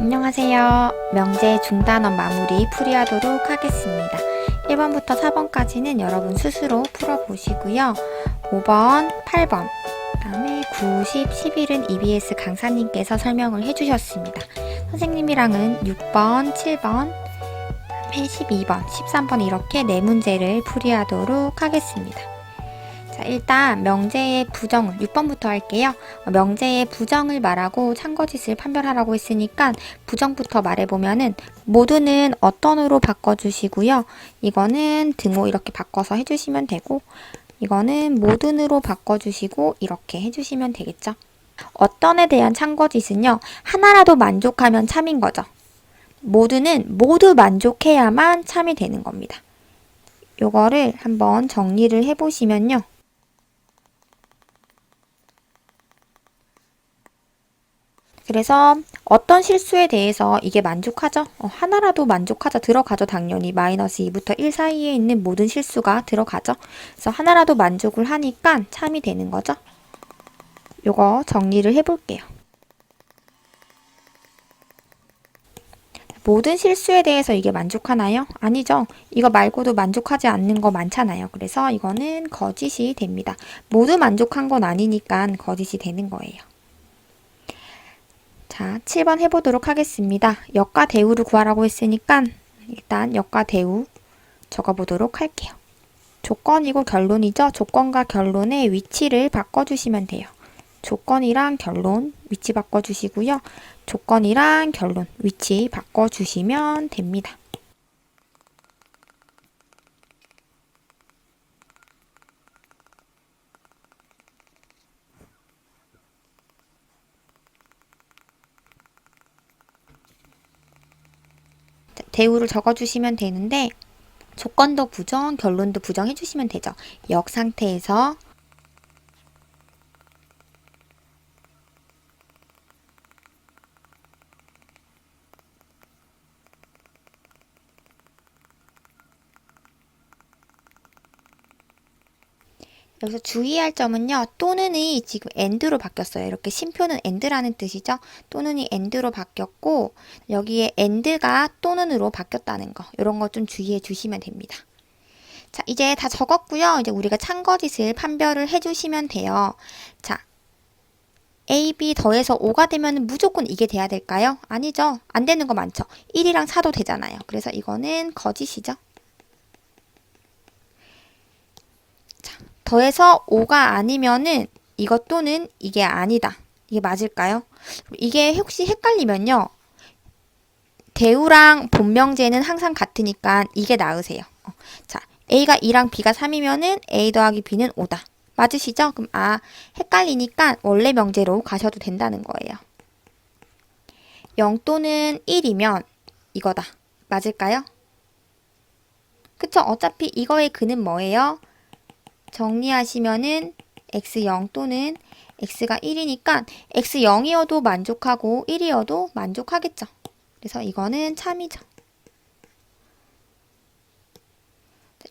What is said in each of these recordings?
안녕하세요. 명제 중단원 마무리 풀이하도록 하겠습니다. 1번부터 4번까지는 여러분 스스로 풀어보시고요. 5번, 8번, 그 다음에 9, 10, 11은 EBS 강사님께서 설명을 해주셨습니다. 선생님이랑은 6번, 7번, 12번, 13번 이렇게 4문제를 풀이하도록 하겠습니다. 자, 일단 명제의 부정을 6번부터 할게요. 명제의 부정을 말하고 참거짓을 판별하라고 했으니까 부정부터 말해보면은 모두는 어떤으로 바꿔주시고요. 이거는 등호 이렇게 바꿔서 해주시면 되고 이거는 모든으로 바꿔주시고 이렇게 해주시면 되겠죠. 어떤에 대한 참거짓은요. 하나라도 만족하면 참인 거죠. 모두는 모두 만족해야만 참이 되는 겁니다. 요거를 한번 정리를 해보시면요. 그래서 어떤 실수에 대해서 이게 만족하죠? 하나라도 만족하죠. 들어가죠. 당연히 마이너스 2부터 1 사이에 있는 모든 실수가 들어가죠. 그래서 하나라도 만족을 하니까 참이 되는 거죠. 요거 정리를 해볼게요. 모든 실수에 대해서 이게 만족하나요? 아니죠. 이거 말고도 만족하지 않는 거 많잖아요. 그래서 이거는 거짓이 됩니다. 모두 만족한 건 아니니까 거짓이 되는 거예요. 자, 7번 해보도록 하겠습니다. 역과 대우를 구하라고 했으니까 일단 역과 대우 적어보도록 할게요. 조건이고 결론이죠. 조건과 결론의 위치를 바꿔주시면 돼요. 조건이랑 결론 위치 바꿔주시고요. 조건이랑 결론 위치 바꿔주시면 됩니다. 대우를 적어주시면 되는데 조건도 부정, 결론도 부정 해주시면 되죠. 역 상태에서 여기서 주의할 점은요. 또는이 지금 and로 바뀌었어요. 이렇게 심표는 and라는 뜻이죠. 또는이 and로 바뀌었고 여기에 and가 또는으로 바뀌었다는 거. 이런 거 좀 주의해 주시면 됩니다. 자, 이제 다 적었고요. 이제 우리가 참거짓을 판별을 해주시면 돼요. 자, A, B 더해서 5가 되면 무조건 이게 돼야 될까요? 아니죠. 안 되는 거 많죠. 1이랑 4도 되잖아요. 그래서 이거는 거짓이죠. 더해서 5가 아니면은 이것 또는 이게 아니다. 이게 맞을까요? 이게 혹시 헷갈리면요. 대우랑 본명제는 항상 같으니까 이게 나으세요. 자, A가 2랑 B가 3이면은 A 더하기 B는 5다. 맞으시죠? 그럼 헷갈리니까 원래 명제로 가셔도 된다는 거예요. 0 또는 1이면 이거다. 맞을까요? 그쵸? 어차피 이거의 근은 뭐예요? 정리하시면은 x0 또는 x가 1이니까 x0이어도 만족하고 1이어도 만족하겠죠. 그래서 이거는 참이죠.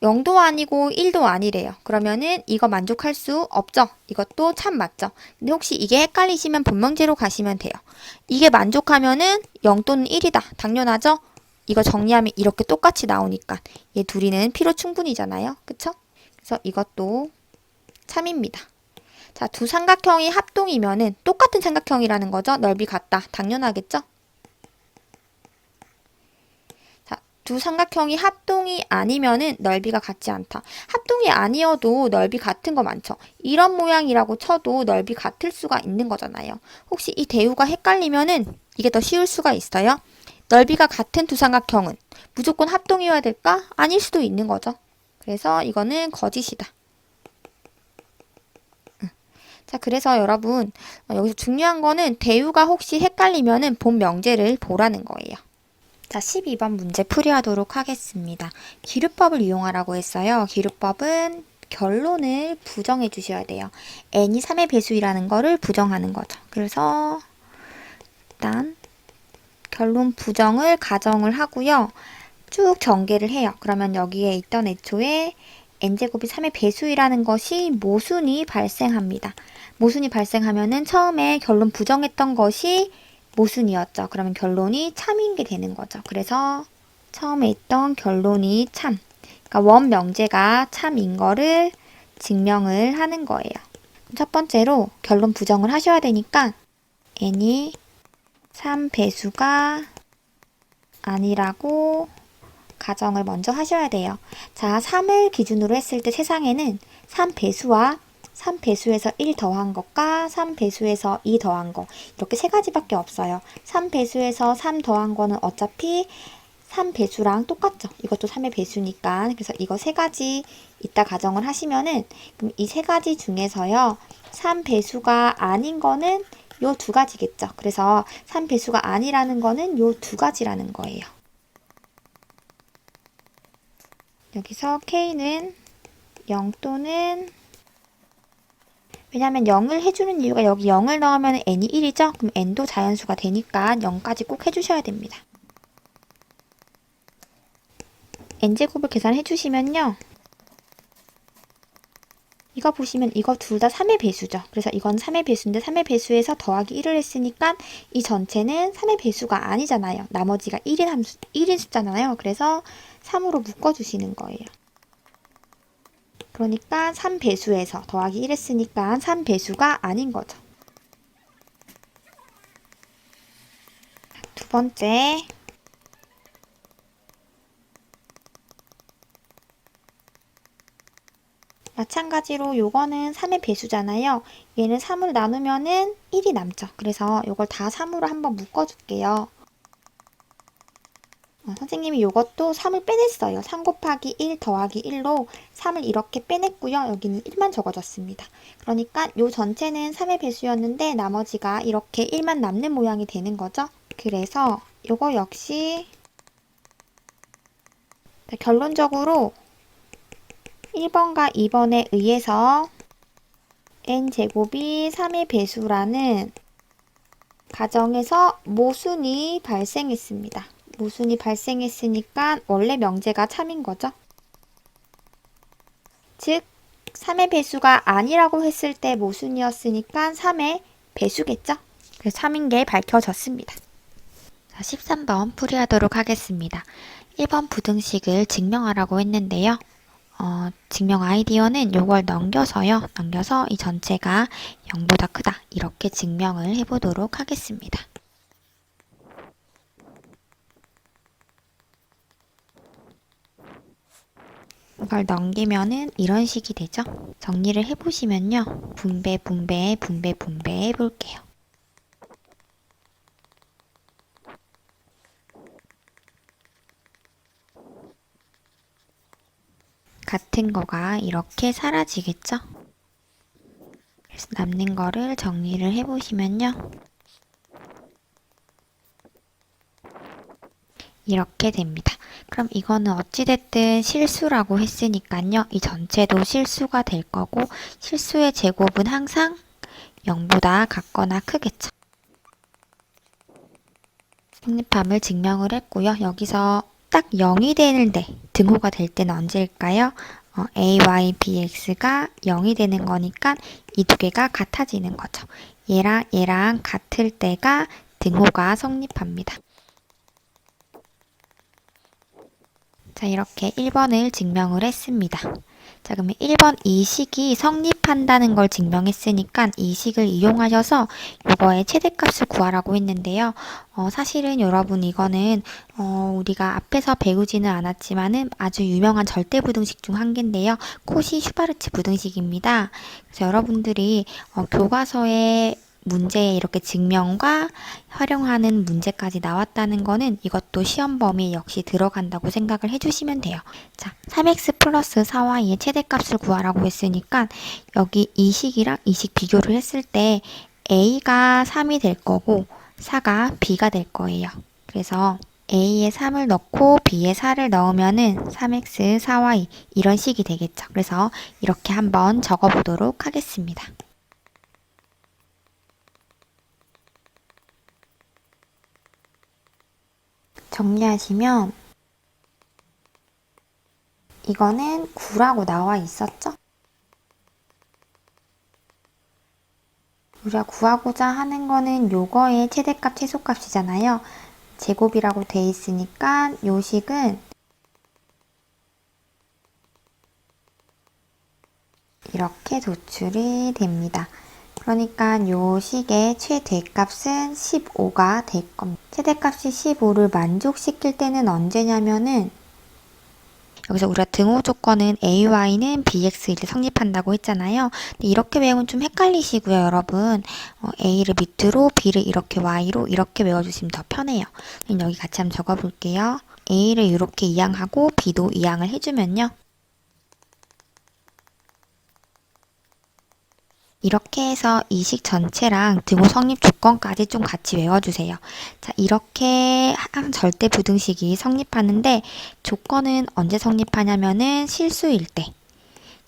0도 아니고 1도 아니래요. 그러면은 이거 만족할 수 없죠. 이것도 참 맞죠. 근데 혹시 이게 헷갈리시면 본명제로 가시면 돼요. 이게 만족하면은 0 또는 1이다. 당연하죠? 이거 정리하면 이렇게 똑같이 나오니까 얘 둘이는 필요 충분이잖아요. 그쵸? 그래서 이것도 참입니다. 자, 두 삼각형이 합동이면은 똑같은 삼각형이라는 거죠. 넓이 같다. 당연하겠죠? 자, 두 삼각형이 합동이 아니면은 넓이가 같지 않다. 합동이 아니어도 넓이 같은 거 많죠. 이런 모양이라고 쳐도 넓이 같을 수가 있는 거잖아요. 혹시 이 대우가 헷갈리면은 이게 더 쉬울 수가 있어요. 넓이가 같은 두 삼각형은 무조건 합동이어야 될까? 아닐 수도 있는 거죠. 그래서 이거는 거짓이다. 자, 그래서 여러분 여기서 중요한 거는 대우가 혹시 헷갈리면은 본 명제를 보라는 거예요. 자, 12번 문제 풀이하도록 하겠습니다. 기류법을 이용하라고 했어요. 기류법은 결론을 부정해 주셔야 돼요. n이 3의 배수이라는 거를 부정하는 거죠. 그래서 일단 결론 부정을 가정을 하고요. 쭉 전개를 해요. 그러면 여기에 있던 애초에 n제곱이 3의 배수이라는 것이 모순이 발생합니다. 모순이 발생하면은 처음에 결론 부정했던 것이 모순이었죠. 그러면 결론이 참인 게 되는 거죠. 그래서 처음에 있던 결론이 참. 그러니까 원 명제가 참인 거를 증명을 하는 거예요. 첫 번째로 결론 부정을 하셔야 되니까 n이 3배수가 아니라고 가정을 먼저 하셔야 돼요. 자, 3을 기준으로 했을 때 세상에는 3배수와 3배수에서 1 더한 것과 3배수에서 2 더한 거 이렇게 세 가지밖에 없어요. 3배수에서 3 더한 거는 어차피 3배수랑 똑같죠. 이것도 3의 배수니까. 그래서 이거 세 가지 이따 가정을 하시면은 그럼 이 세 가지 중에서요. 3배수가 아닌 거는 요 두 가지겠죠. 그래서 3배수가 아니라는 거는 요 두 가지라는 거예요. 여기서 K는 0 또는 왜냐하면 0을 해주는 이유가 여기 0을 넣으면 n이 1이죠? 그럼 n도 자연수가 되니까 0까지 꼭 해주셔야 됩니다. n제곱을 계산해 주시면요. 이거 보시면 이거 둘 다 3의 배수죠. 그래서 이건 3의 배수인데 3의 배수에서 더하기 1을 했으니까 이 전체는 3의 배수가 아니잖아요. 나머지가 1인 숫자잖아요. 그래서 3으로 묶어주시는 거예요. 그러니까 3배수에서 더하기 1 했으니까 3배수가 아닌 거죠. 두 번째, 마찬가지로 요거는 3의 배수잖아요. 얘는 3을 나누면은 1이 남죠. 그래서 요걸 다 3으로 한번 묶어줄게요. 선생님이 요것도 3을 빼냈어요. 3 곱하기 1 더하기 1로 3을 이렇게 빼냈고요. 여기는 1만 적어줬습니다. 그러니까 요 전체는 3의 배수였는데 나머지가 이렇게 1만 남는 모양이 되는 거죠. 그래서 요거 역시 결론적으로 1번과 2번에 의해서 n제곱이 3의 배수라는 가정에서 모순이 발생했습니다. 모순이 발생했으니까 원래 명제가 참인 거죠. 즉 3의 배수가 아니라고 했을 때 모순이었으니까 3의 배수겠죠. 그래서 참인 게 밝혀졌습니다. 자, 13번 풀이하도록 하겠습니다. 1번 부등식을 증명하라고 했는데요. 증명 아이디어는 요걸 넘겨서요. 넘겨서 이 전체가 0보다 크다. 이렇게 증명을 해보도록 하겠습니다. 이걸 넘기면은 이런 식이 되죠. 정리를 해보시면요. 분배 해볼게요. 같은 거가 이렇게 사라지겠죠? 그래서 남는 거를 정리를 해보시면요. 이렇게 됩니다. 그럼 이거는 어찌됐든 실수라고 했으니까요. 이 전체도 실수가 될 거고 실수의 제곱은 항상 0보다 같거나 크겠죠. 성립함을 증명을 했고요. 여기서 딱 0이 되는데 등호가 될 때는 언제일까요? a, y, bx가 0이 되는 거니까 이 두 개가 같아지는 거죠. 얘랑 같을 때가 등호가 성립합니다. 자, 이렇게 1번을 증명을 했습니다. 자, 그러면 1번 이 식이 성립한다는 걸 증명했으니까 이 식을 이용하셔서 이거의 최대값을 구하라고 했는데요. 사실은 여러분 이거는 우리가 앞에서 배우지는 않았지만은 아주 유명한 절대부등식 중 한 개인데요. 코시-슈바르츠 부등식입니다. 그래서 여러분들이 교과서에 문제에 이렇게 증명과 활용하는 문제까지 나왔다는 거는 이것도 시험 범위 역시 들어간다고 생각을 해주시면 돼요. 자, 3x 플러스 4y의 최대값을 구하라고 했으니까 여기 이 식이랑 이 식 비교를 했을 때 a가 3이 될 거고 4가 b가 될 거예요. 그래서 a에 3을 넣고 b에 4를 넣으면은 3x 4y 이런 식이 되겠죠. 그래서 이렇게 한번 적어보도록 하겠습니다. 정리하시면 이거는 9라고 나와 있었죠? 우리가 구하고자 하는 거는 요거의 최대값, 최소값이잖아요. 제곱이라고 돼 있으니까 요 식은 이렇게 도출이 됩니다. 그러니까 요 식의 최대값은 15가 될 겁니다. 최대값이 15를 만족시킬 때는 언제냐면은 여기서 우리가 등호 조건은 AY는 BX1을 성립한다고 했잖아요. 근데 이렇게 외우면 좀 헷갈리시고요, 여러분. A를 밑으로, B를 이렇게 Y로 이렇게 외워주시면 더 편해요. 여기 같이 한번 적어볼게요. A를 이렇게 이항하고 B도 이항을 해주면요. 이렇게 해서 이 식 전체랑 등호 성립 조건까지 좀 같이 외워주세요. 자, 이렇게 한 절대 부등식이 성립하는데 조건은 언제 성립하냐면은 실수일 때.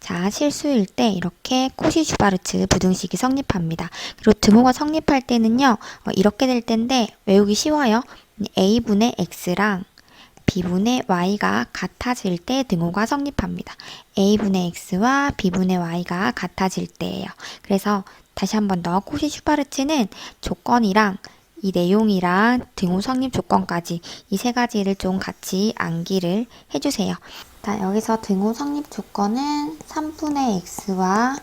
자, 실수일 때 이렇게 코시-슈바르츠 부등식이 성립합니다. 그리고 등호가 성립할 때는요, 이렇게 될 텐데 외우기 쉬워요. a분의 x랑 b분의 y가 같아질 때 등호가 성립합니다. a분의 x와 b분의 y가 같아질 때예요. 그래서 다시 한번 더 코시-슈바르츠는 조건이랑 이 내용이랑 등호 성립 조건까지 이 세 가지를 좀 같이 암기를 해주세요. 자, 여기서 등호 성립 조건은 3분의 x와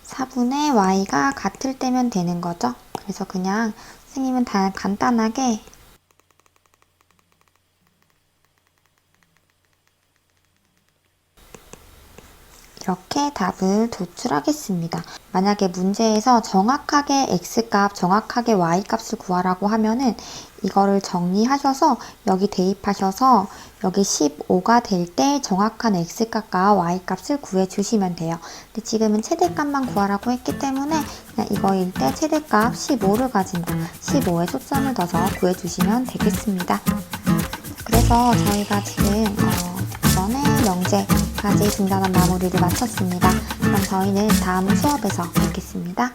4분의 y가 같을 때면 되는 거죠. 그래서 그냥 선생님은 다 간단하게 이렇게 답을 도출하겠습니다. 만약에 문제에서 정확하게 x값, 정확하게 y값을 구하라고 하면은 이거를 정리하셔서 여기 대입하셔서 여기 15가 될 때 정확한 x값과 y값을 구해주시면 돼요. 근데 지금은 최대값만 구하라고 했기 때문에 그냥 이거일 때 최대값 15를 가진다. 15에 초점을 둬서 구해주시면 되겠습니다. 그래서 저희가 지금 이번에 명제까지 중단한 마무리를 마쳤습니다. 그럼 저희는 다음 수업에서 뵙겠습니다.